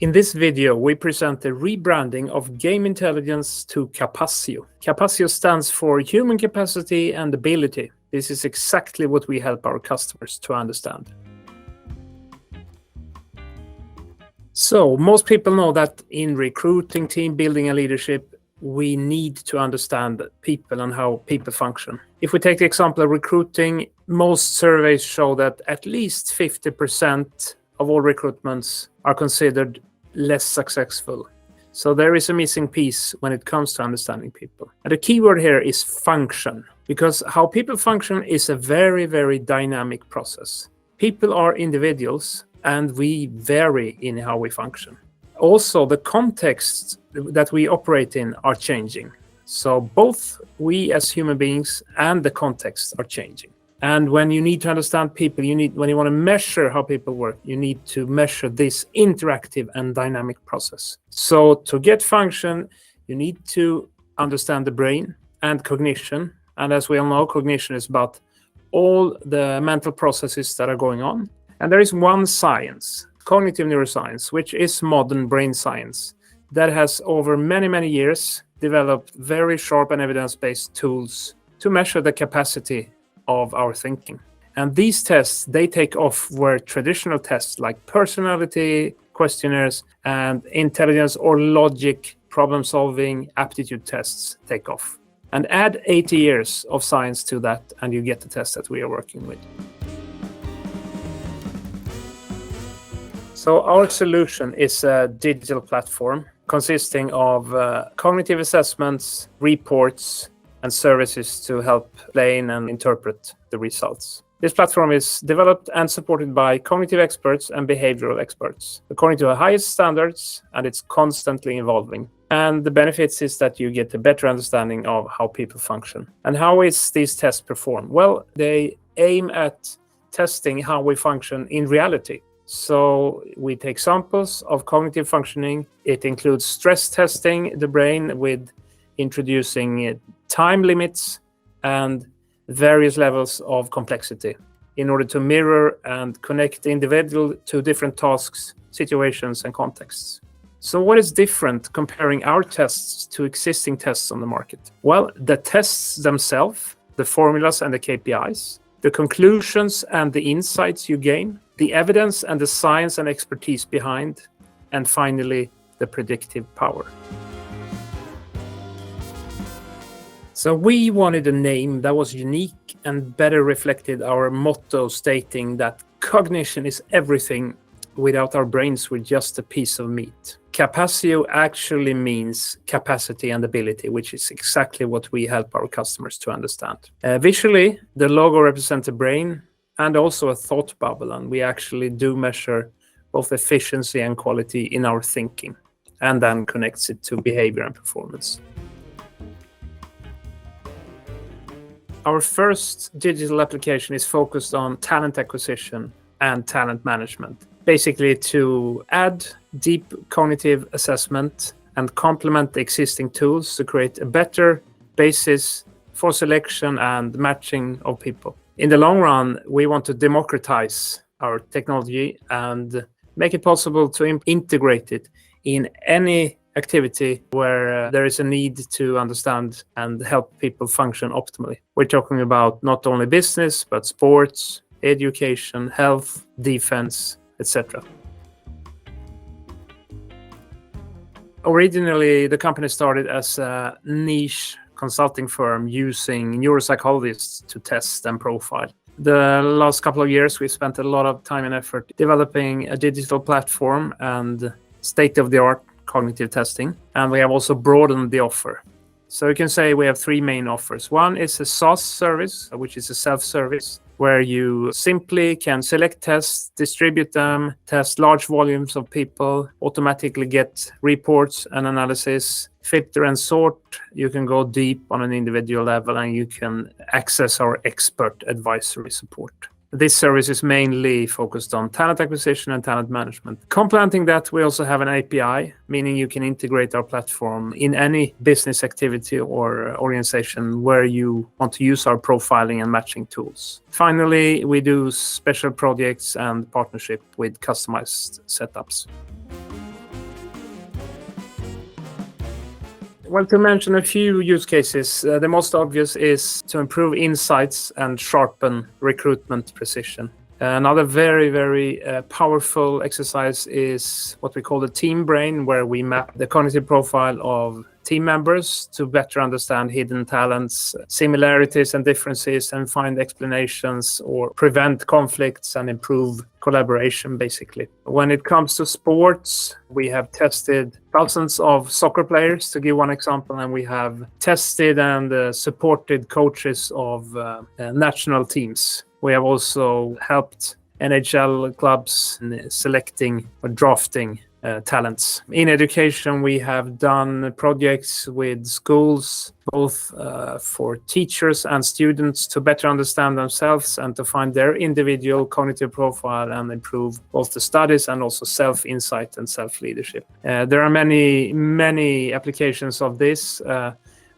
In this video, we present the rebranding of game intelligence to Capacio. Capacio stands for Human Capacity and Ability. This is exactly what we help our customers to understand. So, most people know that in recruiting, team building, and leadership, we need to understand people and how people function. If we take the example of recruiting, most surveys show that at least 50% of all recruitments are considered less successful. So there is a missing piece when it comes to understanding people. And the key word here is function, because how people function is a very, very dynamic process. People are individuals and we vary in how we function. Also, the contexts that we operate in are changing. So both we as human beings and the context are changing. And when you need to understand people, when you want to measure how people work, you need to measure this interactive and dynamic process. So to get function, you need to understand the brain and cognition. And as we all know, cognition is about all the mental processes that are going on. And there is one science, cognitive neuroscience, which is modern brain science, that has over many, many years developed very sharp and evidence-based tools to measure the capacity of our thinking. And these tests, they take off where traditional tests like personality questionnaires and intelligence or logic problem-solving aptitude tests take off. And add 80 years of science to that and you get the test that we are working with. So our solution is a digital platform consisting of cognitive assessments, reports, and services to help explain and interpret the results. This platform is developed and supported by cognitive experts and behavioral experts, according to the highest standards, and it's constantly evolving. And the benefits is that you get a better understanding of how people function. And how is these tests performed? Well, they aim at testing how we function in reality. So we take samples of cognitive functioning. It includes stress testing the brain with introducing time limits and various levels of complexity in order to mirror and connect the individual to different tasks, situations, and contexts. So what is different comparing our tests to existing tests on the market? Well, the tests themselves, the formulas and the KPIs, the conclusions and the insights you gain, the evidence and the science and expertise behind, and finally, the predictive power. So we wanted a name that was unique and better reflected our motto stating that cognition is everything. Without our brains, we're just a piece of meat. Capacio actually means capacity and ability, which is exactly what we help our customers to understand. Visually, the logo represents a brain and also a thought bubble, and we actually do measure both efficiency and quality in our thinking, and then connects it to behavior and performance. Our first digital application is focused on talent acquisition and talent management, basically to add deep cognitive assessment and complement the existing tools to create a better basis for selection and matching of people. In the long run, we want to democratize our technology and make it possible to integrate it in any activity where there is a need to understand and help people function optimally. We're talking about not only business, but sports, education, health, defense, etc. Originally, the company started as a niche consulting firm using neuropsychologists to test and profile. The last couple of years, we spent a lot of time and effort developing a digital platform and state-of-the-art cognitive testing, and we have also broadened the offer. So you can say we have three main offers. One is a SaaS service, which is a self-service, where you simply can select tests, distribute them, test large volumes of people, automatically get reports and analysis, filter and sort. You can go deep on an individual level, and you can access our expert advisory support. This service is mainly focused on talent acquisition and talent management. Complementing that, we also have an API, meaning you can integrate our platform in any business activity or organization where you want to use our profiling and matching tools. Finally, we do special projects and partnership with customized setups. Well, to mention a few use cases, the most obvious is to improve insights and sharpen recruitment precision. Another very, very powerful exercise is what we call the team brain, where we map the cognitive profile of team members to better understand hidden talents, similarities and differences, and find explanations or prevent conflicts and improve collaboration, basically. When it comes to sports, we have tested thousands of soccer players, to give one example, and we have tested and supported coaches of national teams. We have also helped NHL clubs in selecting or drafting talents. In education, we have done projects with schools, both for teachers and students, to better understand themselves and to find their individual cognitive profile and improve both the studies and also self-insight and self-leadership. There are many, many applications of this.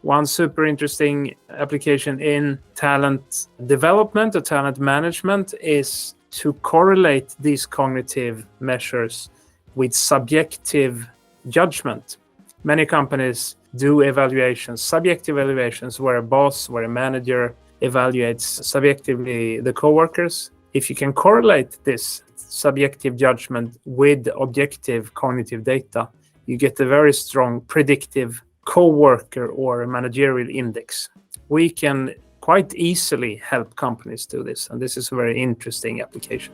One super interesting application in talent development or talent management is to correlate these cognitive measures with subjective judgment. Many companies do evaluations, subjective evaluations, where a boss, where a manager evaluates subjectively the coworkers. If you can correlate this subjective judgment with objective cognitive data, you get a very strong predictive coworker or managerial index. We can quite easily help companies do this, and this is a very interesting application.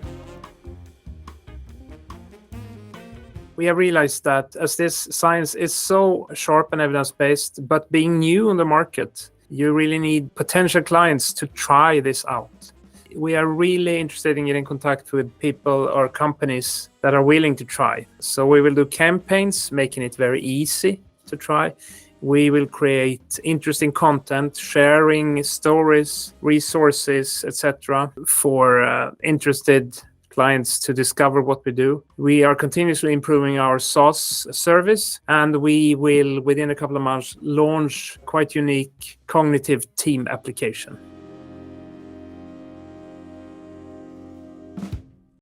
We have realized that as this science is so sharp and evidence-based, but being new on the market, you really need potential clients to try this out. We are really interested in getting in contact with people or companies that are willing to try. So we will do campaigns, making it very easy to try. We will create interesting content, sharing stories, resources, etc. for interested clients to discover what we do. We are continuously improving our SaaS service, and we will, within a couple of months, launch quite unique cognitive team application.